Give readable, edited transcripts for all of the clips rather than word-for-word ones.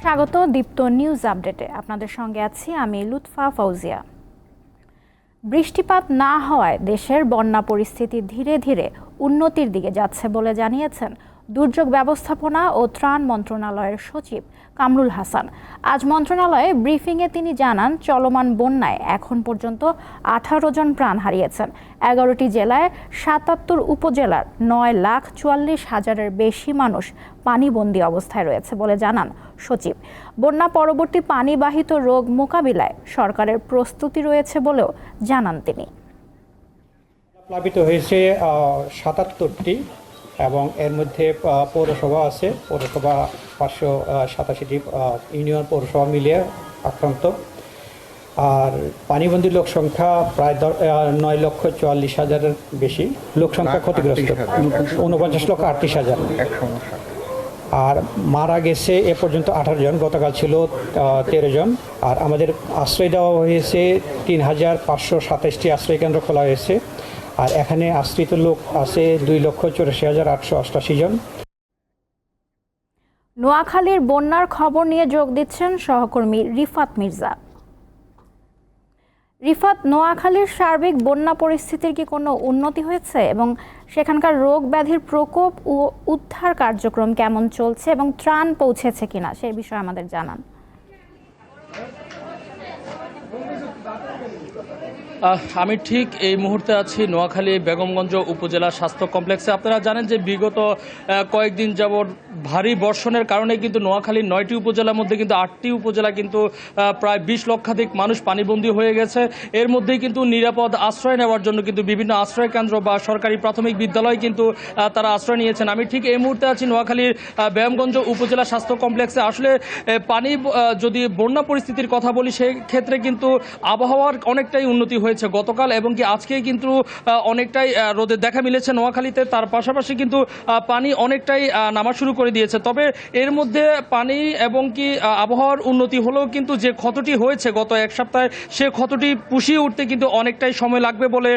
স্বাগত দীপ্ত নিউজ আপডেটে। আপনাদের সঙ্গে আছি আমি লুৎফা ফৌজিয়া। বৃষ্টিপাত না হওয়ায় দেশের বন্যা পরিস্থিতি ধীরে ধীরে উন্নতির দিকে যাচ্ছে বলে জানিয়েছেন দুর্যোগ ব্যবস্থাপনা ও ত্রাণ মন্ত্রণালয়ের সচিব কামরুল হাসান। আজ মন্ত্রণালয়ে ব্রিফিংয়ে তিনি জানান, চলমান বন্যায় এখন পর্যন্ত 18 জন প্রাণ হারিয়েছেন। 11টি জেলায় 77 উপজেলার 9,44,000-এর বেশি মানুষ পানিবন্দী অবস্থায় রয়েছে বলে জানান সচিব। বন্যা পরবর্তী পানিবাহিত রোগ মোকাবিলায় সরকারের প্রস্তুতি রয়েছে বলেও জানান তিনি। প্লাবিত হয়েছে 77টি এবং এর মধ্যে পৌরসভা আছে, পৌরসভা 587টি ইউনিয়ন পৌরসভা মিলিয়ে আক্রান্ত। আর পানিবন্দী লোক সংখ্যা প্রায় 9,44,000-এর বেশি লোক সংখ্যা ক্ষতিগ্রস্ত, 49,38,000। আর মারা গেছে এ পর্যন্ত 18 জন, গতকাল ছিল 13 জন। আর আমাদের আশ্রয় দেওয়া হয়েছে 3,527টি আশ্রয় কেন্দ্র খোলা হয়েছে। আর এখানে আশ্রিত লোক আছে 2,84,888 জন। নোয়াখালীর বন্যার খবর নিয়ে যোগ দিচ্ছেন সহকর্মী রিফাত মির্জা। রিফাত, নোয়াখালীর সার্বিক বন্যা পরিস্থিতির কি কোনো উন্নতি হয়েছে এবং সেখানকার রোগ ব্যাধির প্রকোপ ও উদ্ধার কার্যক্রম কেমন চলছে এবং ত্রাণ পৌঁছেছে কিনা সেই বিষয়ে আমাদের জানান। আমি ঠিক এই মুহূর্তে আছি নোয়াখালী বেগমগঞ্জ উপজেলা স্বাস্থ্য কমপ্লেক্সে। আপনারা জানেন যে বিগত কয়েকদিন যাবৎ ভারী বর্ষণের কারণে কিন্তু নোয়াখালীর 9টি উপজেলার মধ্যে কিন্তু 8টি উপজেলা কিন্তু প্রায় 20 লক্ষাধিক মানুষ পানিবন্দী হয়ে গেছে। এর মধ্যেই কিন্তু নিরাপদ আশ্রয় নেওয়ার জন্য কিন্তু বিভিন্ন আশ্রয় কেন্দ্র বা সরকারি প্রাথমিক বিদ্যালয় কিন্তু তারা আশ্রয় নিয়েছেন। আমি ঠিক এই মুহূর্তে আছি নোয়াখালীর বেগমগঞ্জ উপজেলা স্বাস্থ্য কমপ্লেক্সে। আসলে পানি যদি বন্যা পরিস্থিতির কথা বলি, সেক্ষেত্রে কিন্তু আবহাওয়ার অনেকটাই উন্নতি হয়েছে গতকাল এবং কি আজকেই কিন্তু অনেকটাই রোদের দেখা মিলেছে নোয়াখালীতে। তার পাশাপাশি কিন্তু পানি অনেকটাই নামা শুরু করে দিয়েছে। তবে এর মধ্যে পানি এবং কি আবহাওয়ার উন্নতি হলেও কিন্তু যে ক্ষতটি হয়েছে গত এক সপ্তাহে, সে ক্ষতটি পুষিয়ে উঠতে কিন্তু অনেকটাই সময় লাগবে বলে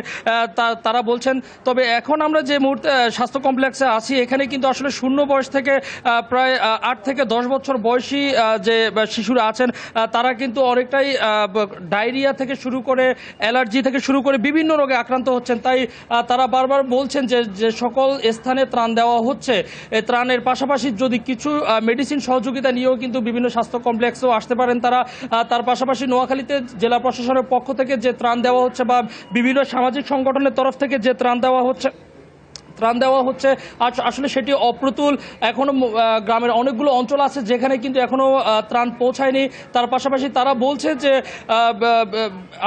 তারা বলছেন। তবে এখন আমরা যে মুহূর্তে স্বাস্থ্য কমপ্লেক্সে আছি, এখানে কিন্তু আসলে শূন্য বয়স থেকে প্রায় 8 থেকে 10 বছর বয়সী যে শিশুরা আছেন, তারা কিন্তু অনেকটাই ডায়রিয়া থেকে শুরু করে অ্যালার্জি থেকে শুরু করে বিভিন্ন রোগে আক্রান্ত হচ্ছেন। তাই তারা বারবার বলছেন যে সকল স্থানে ত্রাণ দেওয়া হচ্ছে। ত্রাণের পাশাপাশি যদি কিছু মেডিসিন সহযোগিতা নিয়েও কিন্তু বিভিন্ন স্বাস্থ্য কমপ্লেক্সেও আসতে পারেন তারা। তার পাশাপাশি নোয়াখালীতে জেলা প্রশাসনের পক্ষ থেকে যে ত্রাণ দেওয়া হচ্ছে বা বিভিন্ন সামাজিক সংগঠনের তরফ থেকে যে ত্রাণ দেওয়া হচ্ছে আসলে সেটি অপ্রতুল। এখনও গ্রামের অনেকগুলো অঞ্চল আছে যেখানে কিন্তু এখনও ত্রাণ পৌঁছায়নি। তার পাশাপাশি তারা বলছে যে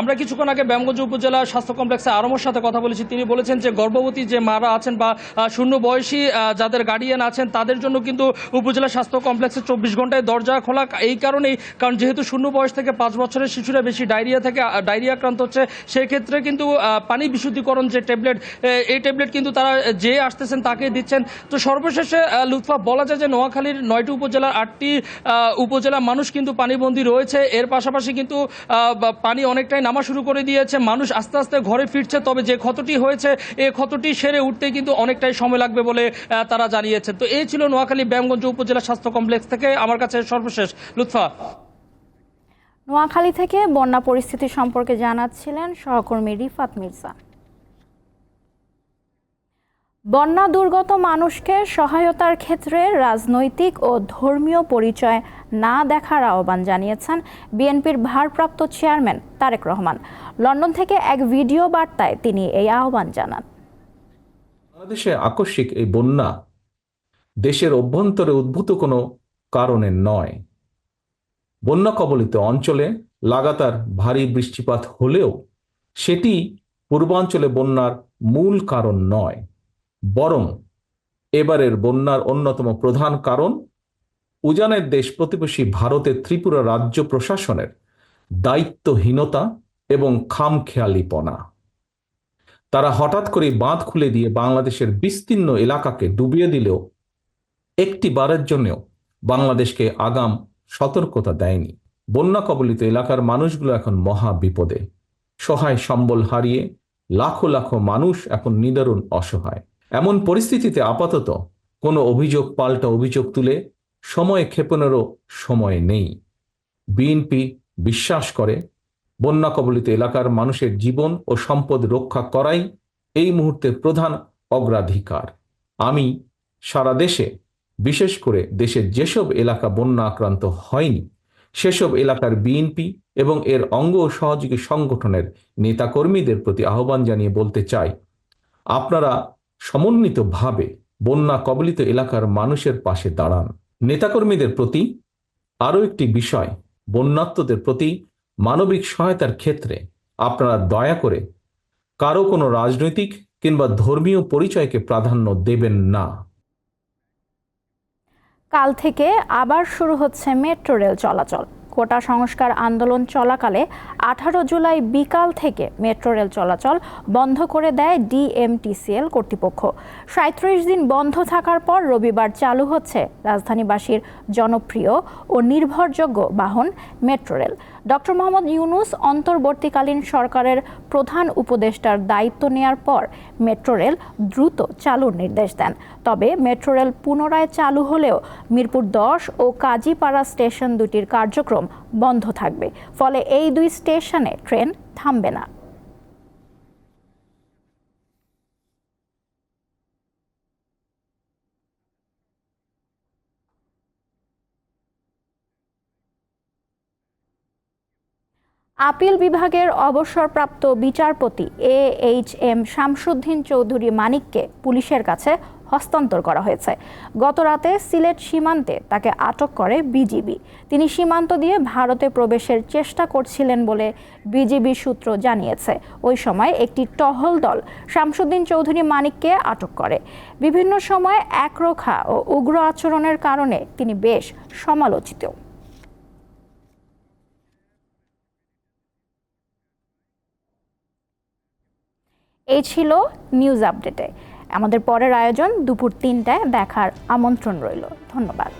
আমরা কিছুক্ষণ আগে বেগমগঞ্জ উপজেলা স্বাস্থ্য কমপ্লেক্সে আরমোর সাথে কথা বলেছি। তিনি বলেছেন যে গর্ভবতী যে মারা আছেন বা শূন্য বয়সী যাদের গার্ডিয়ান আছেন, তাদের জন্য কিন্তু উপজেলা স্বাস্থ্য কমপ্লেক্সে 24 ঘন্টায় দরজা খোলা। এই কারণেই, কারণ যেহেতু শূন্য বয়স থেকে 5 বছরের শিশুরা বেশি ডায়রিয়া আক্রান্ত হচ্ছে, সেক্ষেত্রে কিন্তু পানি বিশুদ্ধিকরণ যে ট্যাবলেট, এই ট্যাবলেট কিন্তু তারা যে আসতেছেন তাকে দিচ্ছেন। তো সর্বশেষে লুৎফা, বলা যায় যে নোয়াখালীর 9টি উপজেলার 8টি উপজেলা মানুষ কিন্তু পানিবন্দী রয়েছে। এর পাশাপাশি কিন্তু পানি অনেকটাই নামা শুরু করে দিয়েছে, মানুষ আস্তে আস্তে ঘরে ফিরছে। তবে যে ক্ষতটি হয়েছে, এই ক্ষতটি সেরে উঠতে কিন্তু অনেকটাই সময় লাগবে বলে তারা জানিয়েছেন। তো এই ছিল নোয়াখালী বেগমগঞ্জ উপজেলা স্বাস্থ্য কমপ্লেক্স থেকে আমার কাছে সর্বশেষ। লুৎফা। নোয়াখালী থেকে বন্যা পরিস্থিতি সম্পর্কে জানাচ্ছিলেন সহকর্মী রিফাত মির্জা। বন্যা দুর্গত মানুষকে সহায়তার ক্ষেত্রে রাজনৈতিক ও ধর্মীয় পরিচয় না দেখার আহ্বান জানিয়েছেন বিএনপির ভারপ্রাপ্ত চেয়ারম্যান তারেক রহমান। লন্ডন থেকে এক ভিডিও বার্তায় তিনি এই আহ্বান জানান। বাংলাদেশে আকস্মিক এই বন্যা দেশের অভ্যন্তরে উদ্ভূত কোনো কারণে নয়। বন্যা কবলিত অঞ্চলে লাগাতার ভারী বৃষ্টিপাত হলেও সেটি পূর্বাঞ্চলে বন্যার মূল কারণ নয়, বরং এবারের বন্যার অন্যতম প্রধান কারণ উজানের দেশ প্রতিবেশী ভারতের ত্রিপুরা রাজ্য প্রশাসনের দায়িত্বহীনতা এবং খামখেয়ালিপনা। তারা হঠাৎ করে বাঁধ খুলে দিয়ে বাংলাদেশের বিস্তীর্ণ এলাকাকে ডুবিয়ে দিলেও একটি বারের জন্যও বাংলাদেশকে আগাম সতর্কতা দেয়নি। বন্যা কবলিত এলাকার মানুষগুলো এখন মহা বিপদে। সহায় সম্বল হারিয়ে লাখো লাখো মানুষ এখন নিদারুণ অসহায়। এমন পরিস্থিতিতে আপাতত কোনো অভিযোগ পাল্টা অভিযোগ তুলে সময় ক্ষেপণেরও সময় নেই। বিএনপি বিশ্বাস করে বন্যা কবলিত এলাকার মানুষের জীবন ও সম্পদ রক্ষা করাই এই মুহূর্তের প্রধান অগ্রাধিকার। আমি সারা দেশে, বিশেষ করে দেশের যেসব এলাকা বন্যা আক্রান্ত হয়নি সেসব এলাকার বিএনপি এবং এর অঙ্গ ও সহযোগী সংগঠনের নেতাকর্মীদের প্রতি আহ্বান জানিয়ে বলতে চাই, আপনারা সমন্বিতভাবে বন্যা কবলিত এলাকার মানুষের পাশে দাঁড়ান। নেতাকর্মীদের প্রতি আরও একটি বিষয়, বন্যার্তদের প্রতি মানবিক সহায়তার ক্ষেত্রে আপনারা দয়া করে কারো কোনো রাজনৈতিক কিংবা ধর্মীয় পরিচয়কে প্রাধান্য দেবেন না। কাল থেকে আবার শুরু হচ্ছে মেট্রো রেল চলাচল। কোটা সংস্কার আন্দোলন চলাকালে 18 জুলাই বিকাল থেকে মেট্রো রেল চলাচল বন্ধ করে দেয় ডিএমটিসিএল কর্তৃপক্ষ। 37 দিন বন্ধ থাকার পর রবিবার চালু হচ্ছে রাজধানীবাসীর জনপ্রিয় ও নির্ভরযোগ্য বাহন metro rail. Doctor Mohammad Yunus অন্তর্বর্তীকালীন সরকারের প্রধান উপদেষ্টার দায়িত্ব নেয়ার পর মেট্রো রেল দ্রুত চালুর নির্দেশ দেন। তবে মেট্রো রেল পুনরায় চালু হলেও মিরপুর 10 ও কাজীপাড়া স্টেশন দুটির কার্যক্রম বন্ধ থাকবে। ফলে এই দুই স্টেশনে ট্রেন থামবে না। আপিল বিভাগের অবসরপ্রাপ্ত বিচারপতি AHM শামসুদ্দিন চৌধুরী মানিককে পুলিশের কাছে হস্তান্তর করা হয়েছে। গতরাতে সিলেট সীমান্তে তাকে আটক করে বিজিবি। তিনি সীমান্ত দিয়ে ভারতে প্রবেশের চেষ্টা করছিলেন বলে বিজিবি সূত্র জানিয়েছে। ওই সময় একটি টহল দল শামসুদ্দিন চৌধুরী মানিককে আটক করে। বিভিন্ন সময় একরোখা ও উগ্র আচরণের কারণে তিনি বেশ সমালোচিত। এই ছিল নিউজ আপডেটে। আমাদের পরের আয়োজন দুপুর 3টায় দেখার আমন্ত্রণ রইল। ধন্যবাদ।